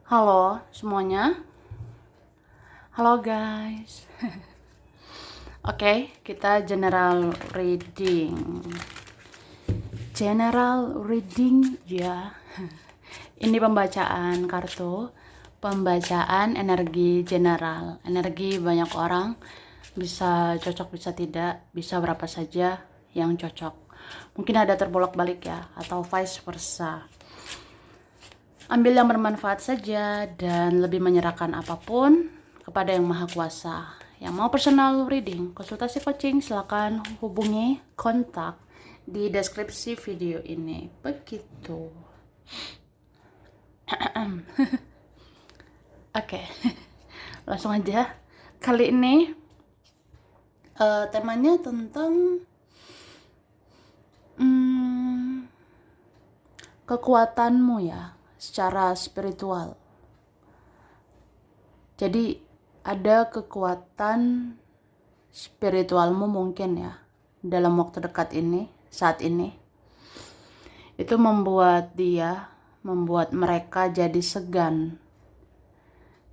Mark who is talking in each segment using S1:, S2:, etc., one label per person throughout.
S1: Halo semuanya, halo guys. Oke, kita general reading ya. Ini pembacaan kartu, pembacaan energi general. Energi banyak orang, bisa cocok bisa tidak, bisa berapa saja yang cocok. Mungkin ada terbolak-balik ya, atau vice versa. Ambil yang bermanfaat saja dan lebih menyerahkan apapun kepada Yang Maha Kuasa. Yang mau personal reading, konsultasi coaching, silakan hubungi kontak di deskripsi video ini. Begitu. Oke, langsung aja. Kali ini temanya tentang kekuatanmu ya, secara spiritual. Jadi ada kekuatan spiritualmu mungkin ya dalam waktu dekat ini, saat ini. Itu membuat mereka jadi segan,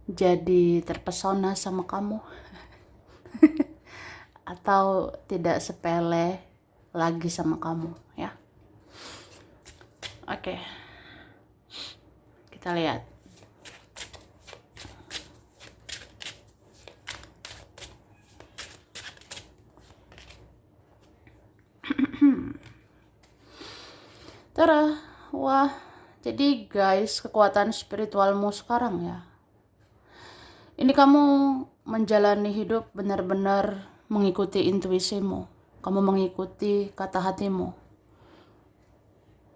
S1: jadi terpesona sama kamu. Atau tidak sepele lagi sama kamu ya. Oke. Kita lihat. Tara, wah, jadi guys, kekuatan spiritualmu sekarang ya. Ini kamu menjalani hidup benar-benar mengikuti intuisimu. Kamu mengikuti kata hatimu.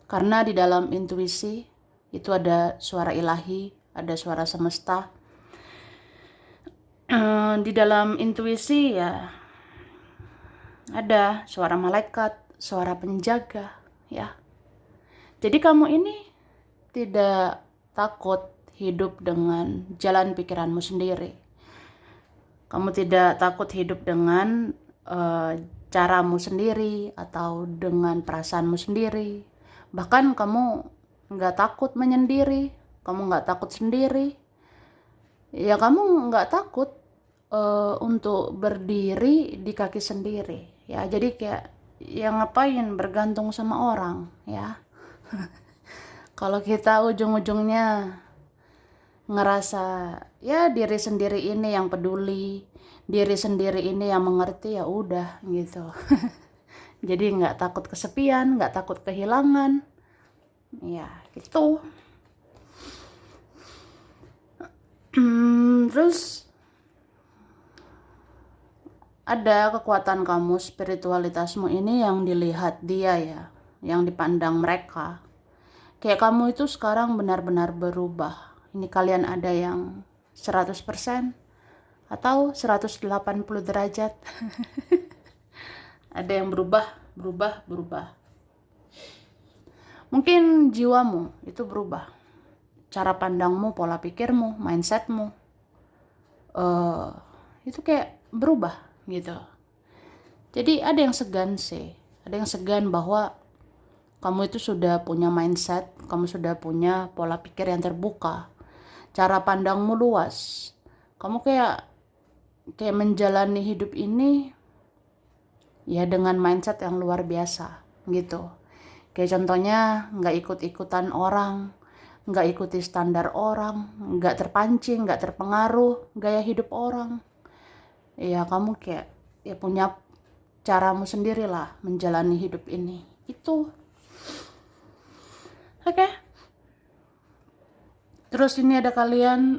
S1: Karena di dalam intuisi itu ada suara ilahi, ada suara semesta. Di dalam intuisi ya ada suara malaikat, suara penjaga ya. Jadi kamu ini tidak takut hidup dengan jalan pikiranmu sendiri. Kamu tidak takut hidup dengan caramu sendiri atau dengan perasaanmu sendiri. Bahkan kamu nggak takut menyendiri, kamu nggak takut sendiri. Ya kamu nggak takut untuk berdiri di kaki sendiri. Ya jadi kayak yang ngapain bergantung sama orang ya. Kalau kita ujung-ujungnya ngerasa ya diri sendiri ini yang peduli, diri sendiri ini yang mengerti, ya udah gitu. Jadi nggak takut kesepian, nggak takut kehilangan, ya gitu. Terus ada kekuatan kamu, spiritualitasmu ini yang dilihat dia ya, yang dipandang mereka. Kayak kamu itu sekarang benar-benar berubah. Ini kalian ada yang 100% atau 180 derajat. Ada yang berubah. Mungkin jiwamu itu berubah. Cara pandangmu, pola pikirmu, mindsetmu. Itu kayak berubah gitu. Jadi ada yang segan sih. Ada yang segan bahwa kamu itu sudah punya mindset, kamu sudah punya pola pikir yang terbuka, cara pandangmu luas. Kamu kayak menjalani hidup ini ya dengan mindset yang luar biasa gitu. Kayak contohnya nggak ikut-ikutan orang, nggak ikuti standar orang, nggak terpancing, nggak terpengaruh gaya hidup orang. Ya kamu kayak ya punya caramu sendirilah menjalani hidup ini. Itu. Oke. Terus ini ada kalian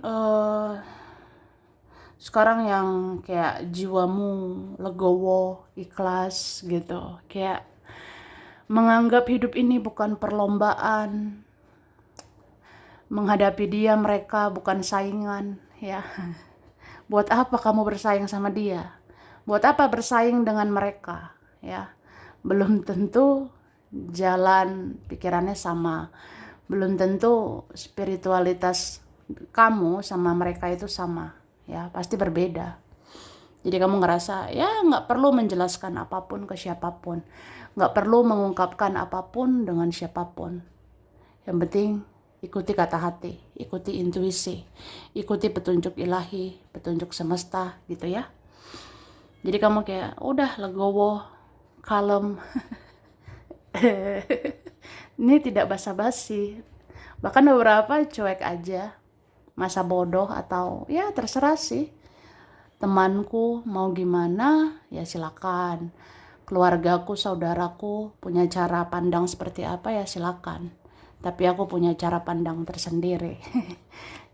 S1: sekarang yang kayak jiwamu legowo, ikhlas gitu. Kayak menganggap hidup ini bukan perlombaan. Menghadapi dia mereka bukan saingan ya. Buat apa kamu bersaing sama dia? Buat apa bersaing dengan mereka ya? Belum tentu jalan pikirannya sama. Belum tentu spiritualitas kamu sama mereka itu sama ya, pasti berbeda. Jadi kamu ngerasa ya nggak perlu menjelaskan apapun ke siapapun, nggak perlu mengungkapkan apapun dengan siapapun. Yang penting ikuti kata hati, ikuti intuisi, ikuti petunjuk ilahi, petunjuk semesta gitu ya. Jadi kamu kayak udah legowo, kalem. Ini tidak basa-basi, bahkan beberapa cuek aja, masa bodoh atau ya terserah sih. Temanku mau gimana ya silakan, keluargaku, saudaraku punya cara pandang seperti apa ya silakan, tapi aku punya cara pandang tersendiri.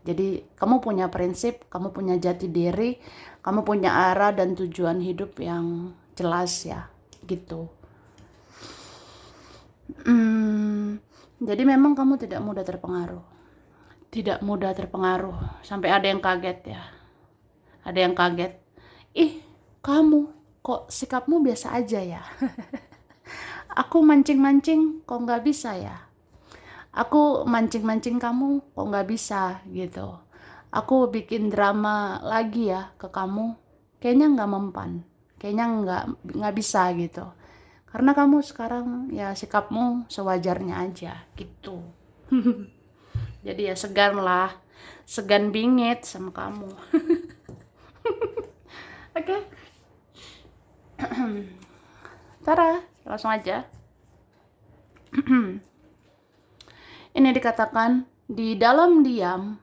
S1: Jadi kamu punya prinsip, kamu punya jati diri, kamu punya arah dan tujuan hidup yang jelas ya gitu. Jadi memang kamu tidak mudah terpengaruh, tidak mudah terpengaruh sampai ada yang kaget ya, ada yang kaget, ih kamu kok sikapmu biasa aja ya. Aku mancing-mancing kok nggak bisa ya, aku mancing-mancing kamu kok nggak bisa gitu, aku bikin drama lagi ya ke kamu, kayaknya nggak mempan, kayaknya nggak bisa gitu, karena kamu sekarang ya sikapmu sewajarnya aja gitu. Jadi ya segan lah, segan bingit sama kamu. Oke, Tara, langsung aja. Ini dikatakan, di dalam diam,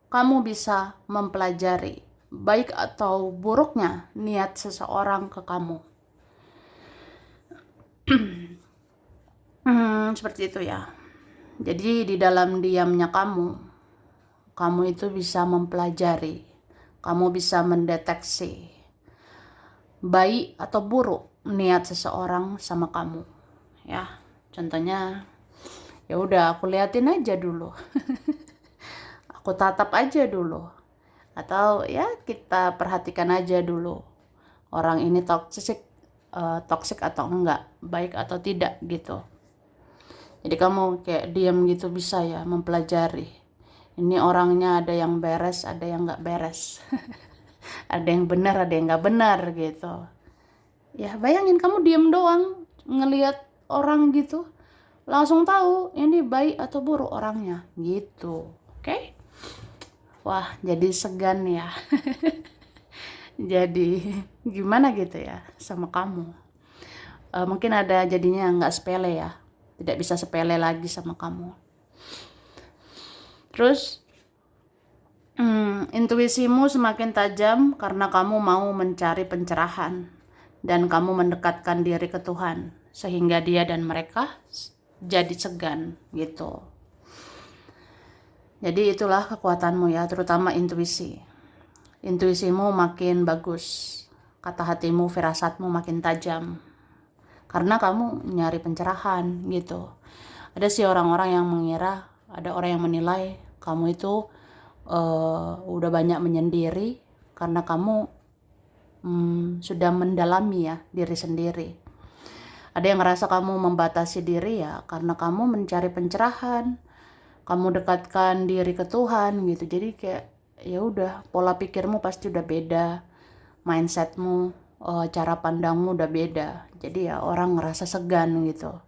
S1: kamu bisa mempelajari baik atau buruknya niat seseorang ke kamu. Seperti itu ya. Jadi di dalam diamnya kamu itu bisa mempelajari, kamu bisa mendeteksi baik atau buruk niat seseorang sama kamu. Ya, contohnya, ya udah aku liatin aja dulu, aku tatap aja dulu, atau ya kita perhatikan aja dulu orang ini toksik atau enggak, baik atau tidak gitu. Jadi kamu kayak diam gitu bisa ya mempelajari. Ini orangnya ada yang beres, ada yang nggak beres. Ada yang benar, ada yang nggak benar gitu. Ya bayangin kamu diam doang ngelihat orang gitu, langsung tahu ini baik atau buruk orangnya gitu. Oke? Wah, jadi segan ya. Jadi gimana gitu ya sama kamu. Mungkin ada jadinya nggak sepele ya, tidak bisa sepele lagi sama kamu. Terus intuisimu semakin tajam karena kamu mau mencari pencerahan dan kamu mendekatkan diri ke Tuhan sehingga dia dan mereka jadi segan gitu. Jadi itulah kekuatanmu ya, terutama intuisi. Intuisimu makin bagus, kata hatimu, firasatmu makin tajam karena kamu nyari pencerahan gitu. Ada sih orang-orang yang mengira, ada orang yang menilai kamu itu udah banyak menyendiri karena kamu sudah mendalami ya diri sendiri. Ada yang ngerasa kamu membatasi diri ya karena kamu mencari pencerahan, kamu dekatkan diri ke Tuhan gitu. Jadi kayak ya udah, pola pikirmu pasti udah beda, mindsetmu, cara pandangmu udah beda. Jadi ya orang ngerasa segan gitu.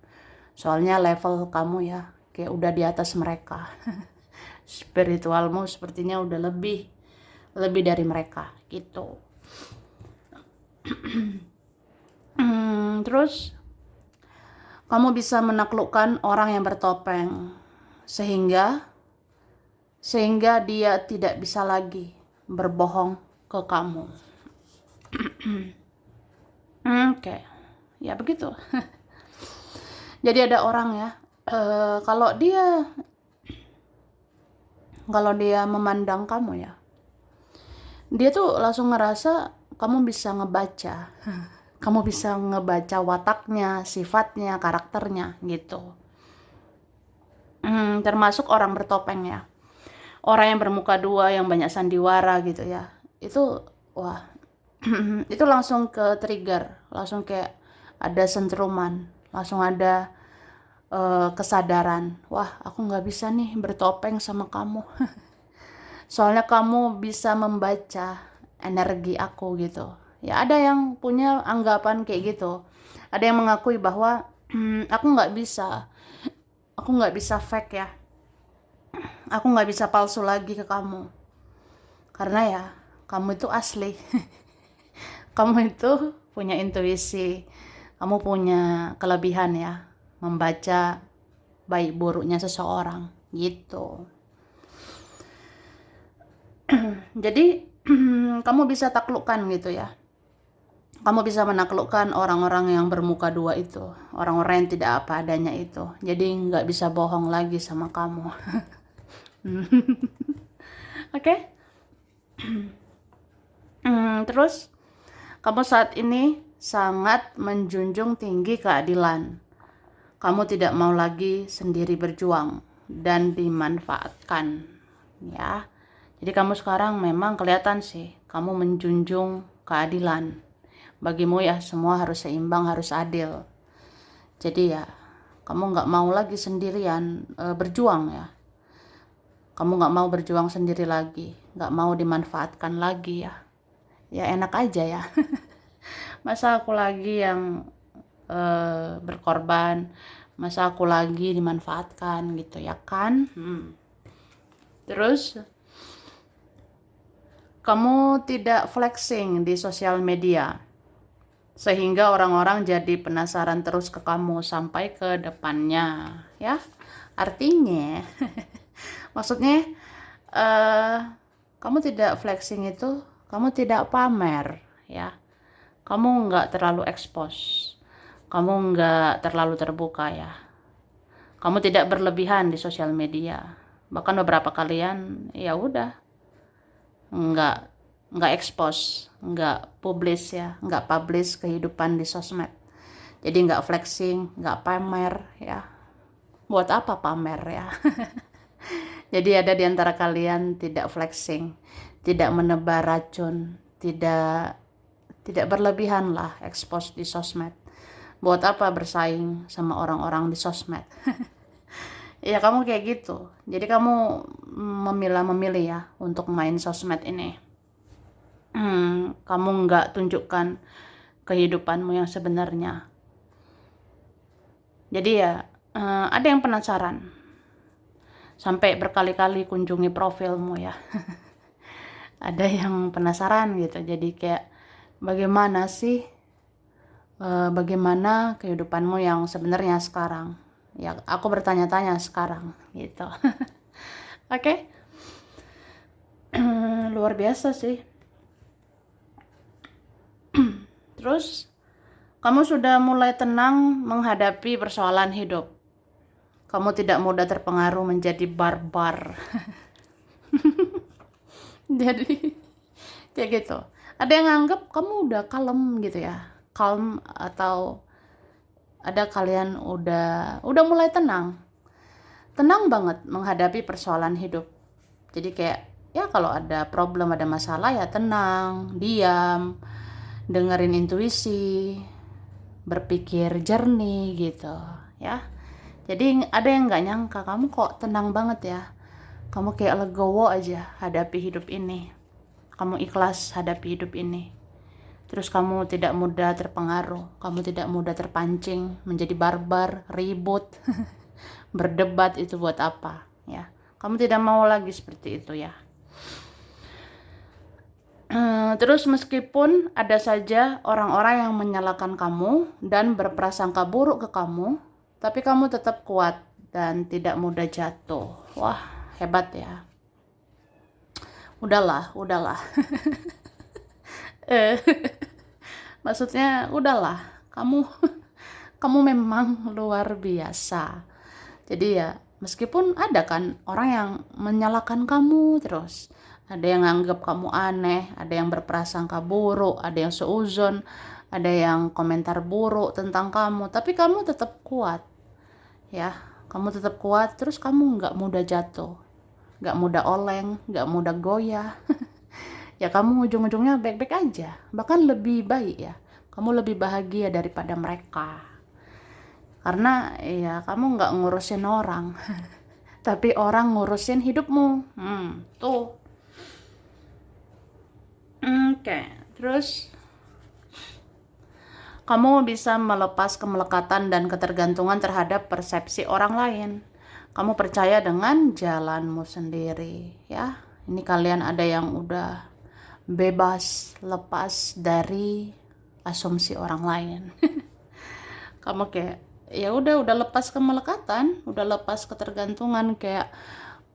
S1: Soalnya level kamu ya kayak udah di atas mereka. Spiritualmu sepertinya udah lebih dari mereka gitu. Terus kamu bisa menaklukkan orang yang bertopeng sehingga dia tidak bisa lagi berbohong ke kamu. Oke, ya begitu. Jadi ada orang ya, kalau dia memandang kamu ya, dia tuh langsung ngerasa kamu bisa ngebaca. Kamu bisa ngebaca wataknya, sifatnya, karakternya gitu. Termasuk orang bertopeng ya. Orang yang bermuka dua, yang banyak sandiwara gitu ya. Itu, wah, itu langsung ke trigger. Langsung kayak ada sentruman. Langsung ada kesadaran. Wah, aku gak bisa nih bertopeng sama kamu. Soalnya kamu bisa membaca energi aku gitu. Ya ada yang punya anggapan kayak gitu. Ada yang mengakui bahwa aku nggak bisa fake ya. Aku nggak bisa palsu lagi ke kamu. Karena ya, kamu itu asli. Kamu itu punya intuisi. Kamu punya kelebihan ya, membaca baik buruknya seseorang gitu. Jadi kamu bisa taklukkan gitu ya. Kamu bisa menaklukkan orang-orang yang bermuka dua itu, orang-orang yang tidak apa adanya itu. Jadi nggak bisa bohong lagi sama kamu. Oke? Terus kamu saat ini sangat menjunjung tinggi keadilan. Kamu tidak mau lagi sendiri berjuang dan dimanfaatkan, ya. Jadi kamu sekarang memang kelihatan sih, kamu menjunjung keadilan. Bagimu ya semua harus seimbang, harus adil. Jadi ya, kamu nggak mau lagi sendirian berjuang ya. Kamu nggak mau berjuang sendiri lagi, nggak mau dimanfaatkan lagi ya. Ya enak aja ya. Masa aku lagi yang berkorban, masa aku lagi dimanfaatkan gitu ya kan. Terus kamu tidak flexing di sosial media sehingga orang-orang jadi penasaran terus ke kamu sampai ke depannya ya. Artinya maksudnya kamu tidak flexing itu, kamu tidak pamer ya. Kamu nggak terlalu expose, kamu nggak terlalu terbuka ya. Kamu tidak berlebihan di sosial media. Bahkan beberapa kalian ya udah nggak expose, nggak publish ya, nggak publish kehidupan di sosmed. Jadi nggak flexing, nggak pamer ya. Buat apa pamer ya? Jadi ada di antara kalian tidak flexing, tidak menebar racun, tidak berlebihan lah expose di sosmed. Buat apa bersaing sama orang-orang di sosmed? Ya kamu kayak gitu. Jadi kamu memilih ya untuk main sosmed ini. Kamu nggak tunjukkan kehidupanmu yang sebenarnya. Jadi ya ada yang penasaran. Sampai berkali-kali kunjungi profilmu ya. Ada yang penasaran gitu. Jadi kayak bagaimana sih bagaimana kehidupanmu yang sebenarnya sekarang? Ya, aku bertanya-tanya sekarang gitu. Oke. Luar biasa sih. Terus kamu sudah mulai tenang menghadapi persoalan hidup. Kamu tidak mudah terpengaruh menjadi barbar. Jadi kayak gitu. Ada yang nganggap kamu udah kalem gitu ya. Calm atau ada kalian udah mulai tenang. Tenang banget menghadapi persoalan hidup. Jadi kayak ya kalau ada problem, ada masalah ya tenang, diam, dengerin intuisi, berpikir jernih gitu ya. Jadi ada yang nggak nyangka kamu kok tenang banget ya. Kamu kayak legowo aja hadapi hidup ini. Kamu ikhlas hadapi hidup ini. Terus kamu tidak mudah terpengaruh, kamu tidak mudah terpancing menjadi barbar, ribut, berdebat itu buat apa ya. Kamu tidak mau lagi seperti itu ya. Terus meskipun ada saja orang-orang yang menyalahkan kamu dan berprasangka buruk ke kamu, tapi kamu tetap kuat dan tidak mudah jatuh. Wah, hebat ya. Udahlah. Maksudnya udahlah, kamu memang luar biasa. Jadi ya, meskipun ada kan orang yang menyalahkan kamu terus, ada yang nganggap kamu aneh, ada yang berprasangka buruk, ada yang seuzon, ada yang komentar buruk tentang kamu, tapi kamu tetap kuat. Ya, kamu tetap kuat, terus kamu nggak mudah jatuh, nggak mudah oleng, nggak mudah goyah. Ya kamu ujung-ujungnya baik-baik aja, bahkan lebih baik ya. Kamu lebih bahagia daripada mereka. Karena ya kamu nggak ngurusin orang, tapi orang ngurusin hidupmu. Tuh. Oke. Terus kamu bisa melepas kemelekatan dan ketergantungan terhadap persepsi orang lain. Kamu percaya dengan jalanmu sendiri, ya. Ini kalian ada yang udah bebas, lepas dari asumsi orang lain. Kamu kayak ya udah lepas kemelekatan, udah lepas ketergantungan, kayak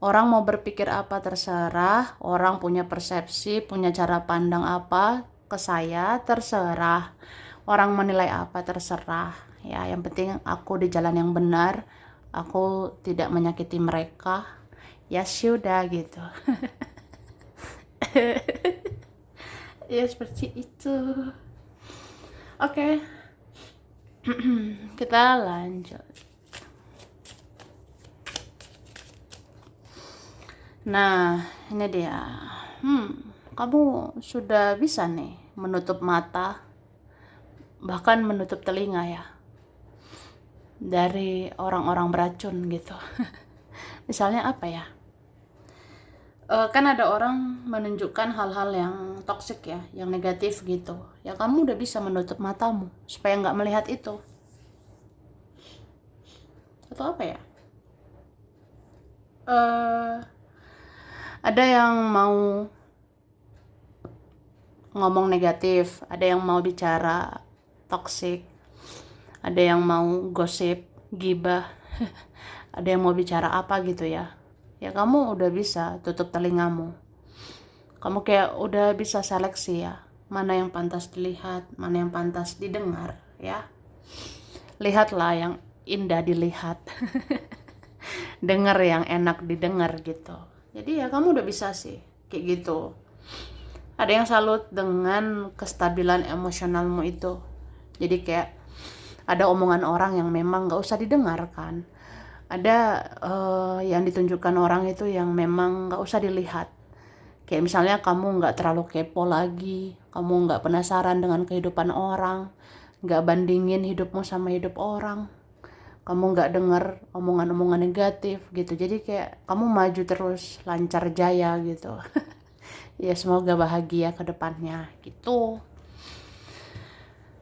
S1: orang mau berpikir apa terserah, orang punya persepsi, punya cara pandang apa ke saya terserah, orang menilai apa terserah. Ya, yang penting aku di jalan yang benar, aku tidak menyakiti mereka. Ya sudah gitu. Ya seperti itu. Oke. Kita lanjut. Nah, ini dia. Kamu sudah bisa nih menutup mata, bahkan menutup telinga ya, dari orang-orang beracun gitu. Misalnya apa ya? Kan ada orang menunjukkan hal-hal yang toksik ya, yang negatif gitu. Ya kamu udah bisa menutup matamu supaya nggak melihat itu. Atau apa ya? Ada yang mau ngomong negatif, ada yang mau bicara toksik, ada yang mau gosip, gibah, ada yang mau bicara apa gitu ya. Ya kamu udah bisa tutup telingamu. Kamu kayak udah bisa seleksi ya, mana yang pantas dilihat, mana yang pantas didengar ya. Lihatlah yang indah dilihat. Dengar yang enak didengar gitu. Jadi ya kamu udah bisa sih kayak gitu. Ada yang salut dengan kestabilan emosionalmu itu. Jadi kayak ada omongan orang yang memang gak usah didengarkan. Ada yang ditunjukkan orang itu yang memang gak usah dilihat. Kayak misalnya kamu gak terlalu kepo lagi, kamu gak penasaran dengan kehidupan orang, gak bandingin hidupmu sama hidup orang, kamu gak dengar omongan-omongan negatif gitu. Jadi kayak kamu maju terus, lancar jaya gitu. Ya semoga bahagia ke depannya gitu.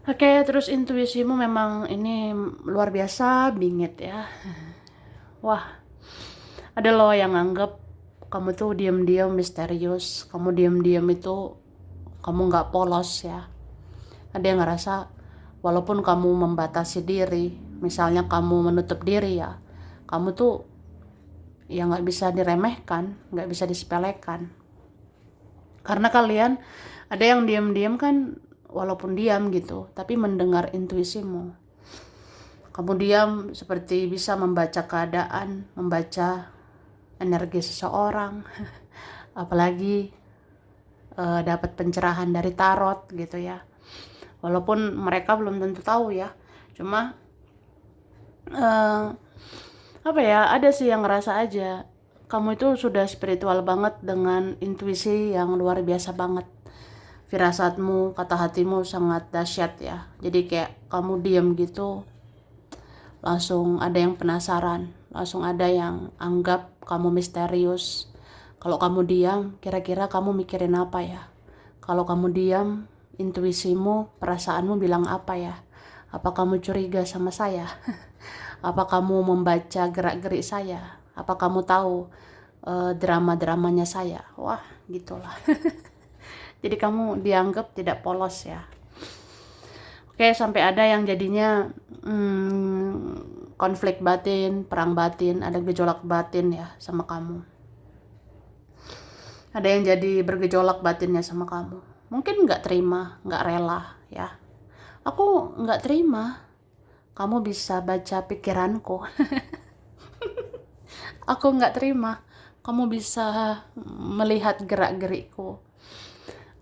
S1: Oke, terus intuisimu memang ini luar biasa bingit ya. Wah, ada loh yang anggap kamu tuh diam-diam misterius, kamu diam-diam itu kamu nggak polos ya. Ada yang ngerasa walaupun kamu membatasi diri, misalnya kamu menutup diri ya, kamu tuh ya nggak bisa diremehkan, nggak bisa disepelekan. Karena kalian ada yang diam-diam kan, walaupun diam gitu, tapi mendengar intuisimu. Kamu diam seperti bisa membaca keadaan, membaca energi seseorang, apalagi dapat pencerahan dari tarot gitu ya. Walaupun mereka belum tentu tahu ya, cuma apa ya, ada sih yang ngerasa aja kamu itu sudah spiritual banget dengan intuisi yang luar biasa banget. Firasatmu, kata hatimu sangat dahsyat ya. Jadi kayak kamu diam gitu, langsung ada yang penasaran, langsung ada yang anggap kamu misterius. Kalau kamu diam, kira-kira kamu mikirin apa ya? Kalau kamu diam, intuisimu, perasaanmu bilang apa ya? Apa kamu curiga sama saya? Apa kamu membaca gerak-gerik saya? Apa kamu tahu drama-dramanya saya? Wah, gitulah. Jadi kamu dianggap tidak polos ya. Oke, sampai ada yang jadinya konflik batin, perang batin, ada gejolak batin ya sama kamu. Ada yang jadi bergejolak batinnya sama kamu. Mungkin nggak terima, nggak rela ya. Aku nggak terima kamu bisa baca pikiranku. Aku nggak terima kamu bisa melihat gerak-gerikku.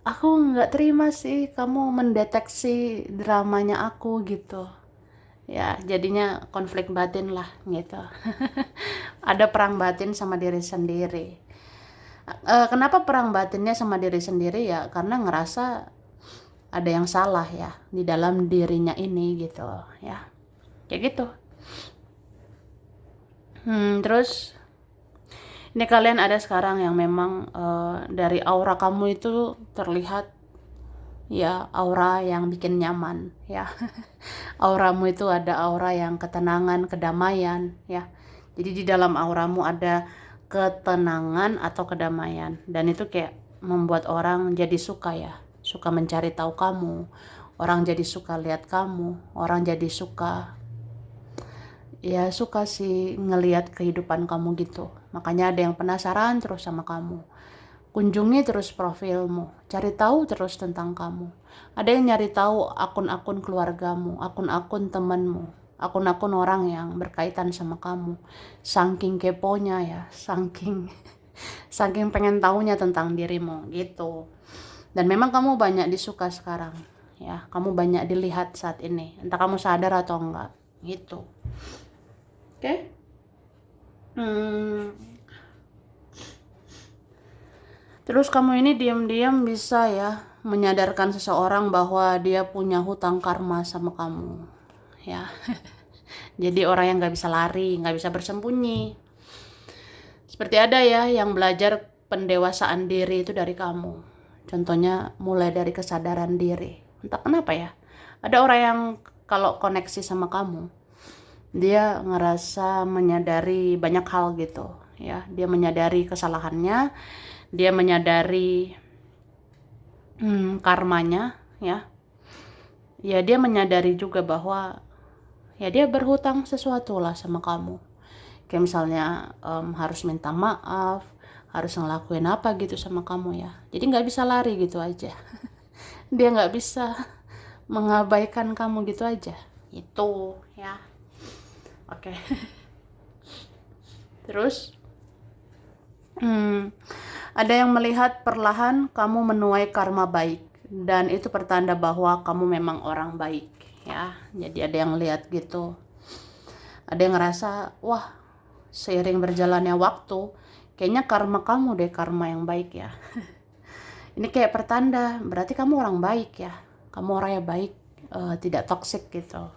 S1: Aku nggak terima sih kamu mendeteksi dramanya aku gitu. Ya jadinya konflik batin lah gitu. Ada perang batin sama diri sendiri. Kenapa perang batinnya sama diri sendiri ya? Karena ngerasa ada yang salah ya di dalam dirinya ini gitu ya. Kayak gitu. Terus ini kalian ada sekarang yang memang dari aura kamu itu terlihat ya aura yang bikin nyaman ya. Auramu itu ada aura yang ketenangan, kedamaian ya. Jadi di dalam auramu ada ketenangan atau kedamaian, dan itu kayak membuat orang jadi suka ya, suka mencari tahu kamu, orang jadi suka lihat kamu, orang jadi suka, ya suka sih ngelihat kehidupan kamu gitu. Makanya ada yang penasaran terus sama kamu. Kunjungi terus profilmu, cari tahu terus tentang kamu. Ada yang nyari tahu akun-akun keluargamu, akun-akun temanmu, akun-akun orang yang berkaitan sama kamu. Saking keponya ya, saking saking pengen taunya tentang dirimu gitu. Dan memang kamu banyak disuka sekarang, ya. Kamu banyak dilihat saat ini, entah kamu sadar atau enggak, gitu. Oke? Terus kamu ini diam-diam bisa ya menyadarkan seseorang bahwa dia punya hutang karma sama kamu, ya. Jadi orang yang nggak bisa lari, nggak bisa bersembunyi. Seperti ada ya yang belajar pendewasaan diri itu dari kamu. Contohnya mulai dari kesadaran diri. Entah kenapa ya. Ada orang yang kalau koneksi sama kamu, dia ngerasa menyadari banyak hal gitu, ya. Dia menyadari kesalahannya, dia menyadari karmanya, ya. Ya dia menyadari juga bahwa ya dia berhutang sesuatu lah sama kamu. Kayak misalnya harus minta maaf, harus ngelakuin apa gitu sama kamu ya. Jadi nggak bisa lari gitu aja. Dia nggak bisa mengabaikan kamu gitu aja. Itu ya. Oke. Terus ada yang melihat perlahan kamu menuai karma baik, dan itu pertanda bahwa kamu memang orang baik ya. Jadi ada yang lihat gitu. Ada yang ngerasa, wah, seiring berjalannya waktu, kayaknya karma kamu deh karma yang baik ya. Ini kayak pertanda, berarti kamu orang baik ya. Kamu orang yang baik, tidak toksik gitu.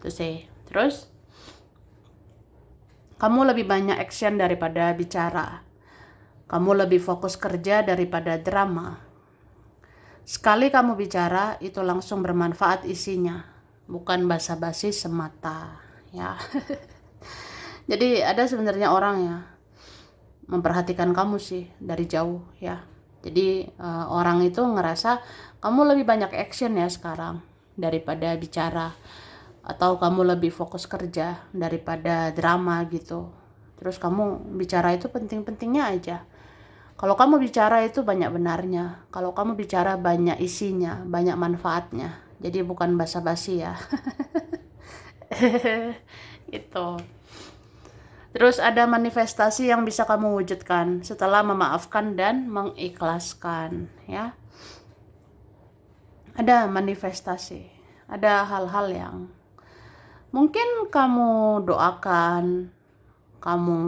S1: Itu sih. Terus, kamu lebih banyak action daripada bicara. Kamu lebih fokus kerja daripada drama. Sekali kamu bicara, itu langsung bermanfaat isinya. Bukan basa-basi semata, ya. Jadi ada sebenarnya orang ya memperhatikan kamu sih dari jauh ya. Jadi orang itu ngerasa kamu lebih banyak action ya sekarang daripada bicara, atau kamu lebih fokus kerja daripada drama gitu. Terus kamu bicara itu penting-pentingnya aja. Kalau kamu bicara itu banyak benarnya. Kalau kamu bicara banyak isinya, banyak manfaatnya. Jadi bukan basa-basi ya. Itu. Terus ada manifestasi yang bisa kamu wujudkan setelah memaafkan dan mengikhlaskan, ya. Ada manifestasi, ada hal-hal yang mungkin kamu doakan, kamu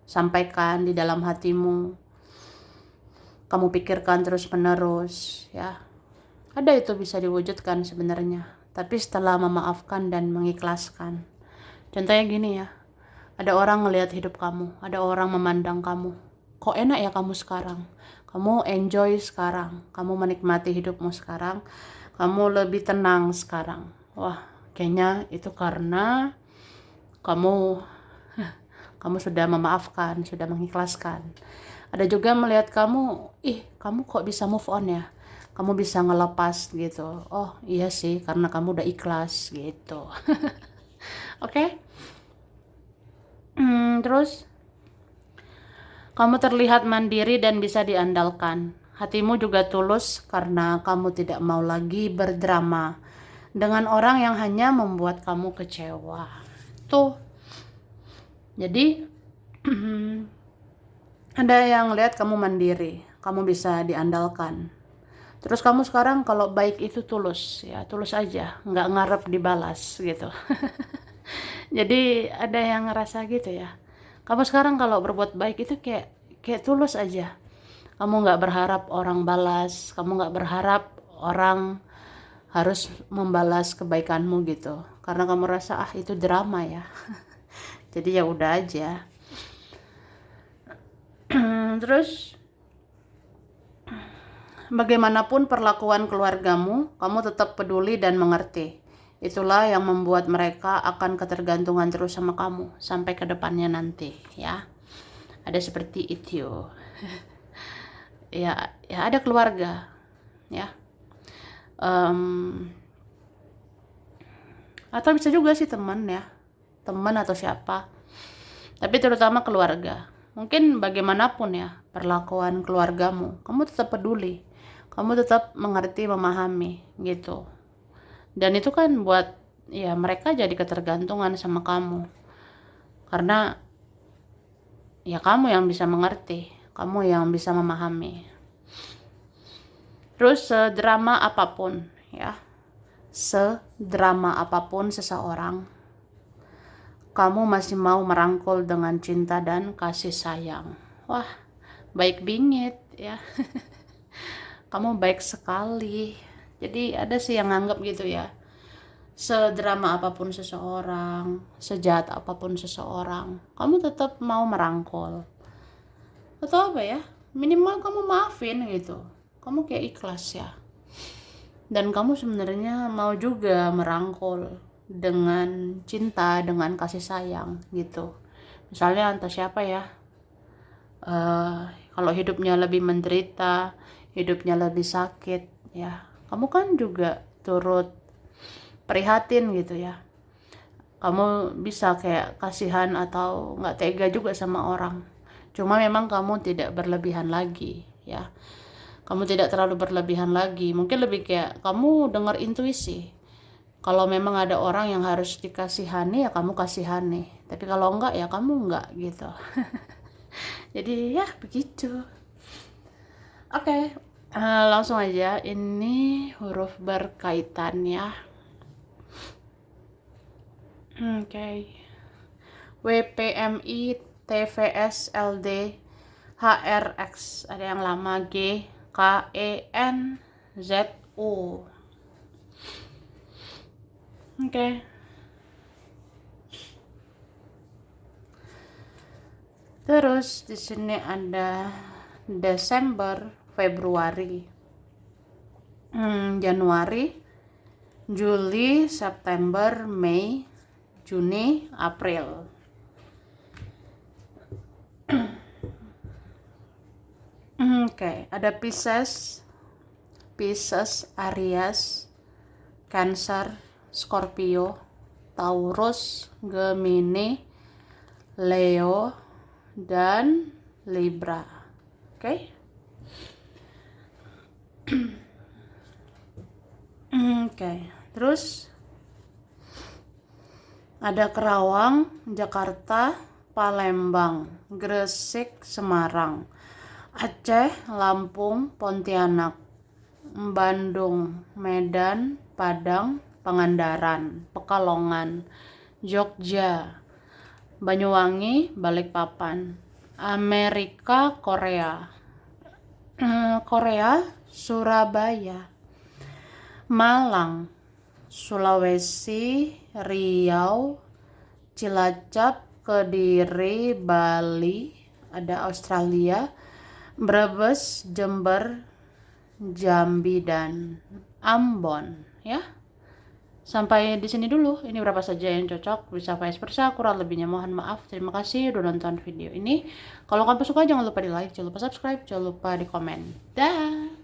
S1: sampaikan di dalam hatimu, kamu pikirkan terus-menerus, ya. Ada itu bisa diwujudkan sebenarnya, tapi setelah memaafkan dan mengikhlaskan. Contohnya gini ya. Ada orang ngelihat hidup kamu, ada orang memandang kamu. Kok enak ya kamu sekarang? Kamu enjoy sekarang, kamu menikmati hidupmu sekarang, kamu lebih tenang sekarang. Wah, kayaknya itu karena kamu kamu sudah memaafkan, sudah mengikhlaskan. Ada juga melihat kamu, kamu kok bisa move on ya? Kamu bisa ngelepas gitu. Oh iya sih, karena kamu udah ikhlas gitu. Oke? Terus kamu terlihat mandiri dan bisa diandalkan. Hatimu juga tulus karena kamu tidak mau lagi berdrama dengan orang yang hanya membuat kamu kecewa. Tuh. Jadi ada yang lihat kamu mandiri, kamu bisa diandalkan. Terus kamu sekarang kalau baik itu tulus, ya tulus aja, nggak ngarep dibalas gitu. Jadi ada yang ngerasa gitu ya. Kamu sekarang kalau berbuat baik itu kayak tulus aja. Kamu nggak berharap orang balas, kamu nggak berharap orang harus membalas kebaikanmu gitu. Karena kamu rasa itu drama ya. Jadi ya udah aja. Terus bagaimanapun perlakuan keluargamu, kamu tetap peduli dan mengerti. Itulah yang membuat mereka akan ketergantungan terus sama kamu sampai ke depannya nanti, ya. Ada seperti itu. Ya, ya ada keluarga, ya. Atau bisa juga sih teman, ya. Teman atau siapa. Tapi terutama keluarga. Mungkin bagaimanapun ya perlakuan keluargamu, kamu tetap peduli. Kamu tetap mengerti, memahami gitu. Dan itu kan buat ya mereka jadi ketergantungan sama kamu. Karena ya kamu yang bisa mengerti, kamu yang bisa memahami. Terus sedrama apapun ya, sedrama apapun seseorang, kamu masih mau merangkul dengan cinta dan kasih sayang. Wah, baik bingit ya. Kamu baik sekali. Jadi ada sih yang nganggap gitu ya. Sedrama apapun seseorang, sejahat apapun seseorang, kamu tetap mau merangkul. Atau apa ya? Minimal kamu maafin gitu. Kamu kayak ikhlas ya. Dan kamu sebenarnya mau juga merangkul dengan cinta, dengan kasih sayang gitu. Misalnya entah siapa ya, kalau hidupnya lebih menderita, hidupnya lebih sakit ya, kamu kan juga turut prihatin gitu ya. Kamu bisa kayak kasihan atau nggak tega juga sama orang. Cuma memang kamu tidak berlebihan lagi ya. Kamu tidak terlalu berlebihan lagi. Mungkin lebih kayak kamu dengar intuisi. Kalau memang ada orang yang harus dikasihani ya kamu kasihani. Tapi kalau enggak ya kamu enggak gitu. Jadi ya begitu. Oke, langsung aja. Ini huruf berkaitan ya. Oke. WPMI TVS LD HRX, ada yang lama, G KEN ZU. Oke. Terus di sini ada Desember, Februari, Januari, Juli, September, Mei, Juni, April. Oke, ada Pisces, Aries, Cancer, Scorpio, Taurus, Gemini, Leo, dan Libra. Oke. Oke. Terus ada Kerawang, Jakarta, Palembang, Gresik, Semarang, Aceh, Lampung, Pontianak, Bandung, Medan, Padang, Pangandaran, Pekalongan, Jogja, Banyuwangi, Balikpapan, Amerika, Korea, Surabaya, Malang, Sulawesi, Riau, Cilacap, Kediri, Bali, ada Australia, Brebes, Jember, Jambi, dan Ambon ya. Sampai di sini dulu. Ini berapa saja yang cocok, bisa vice versa, kurang lebihnya mohon maaf. Terima kasih udah nonton video ini. Kalau kamu suka jangan lupa di like, jangan lupa subscribe, jangan lupa di komen. Dah.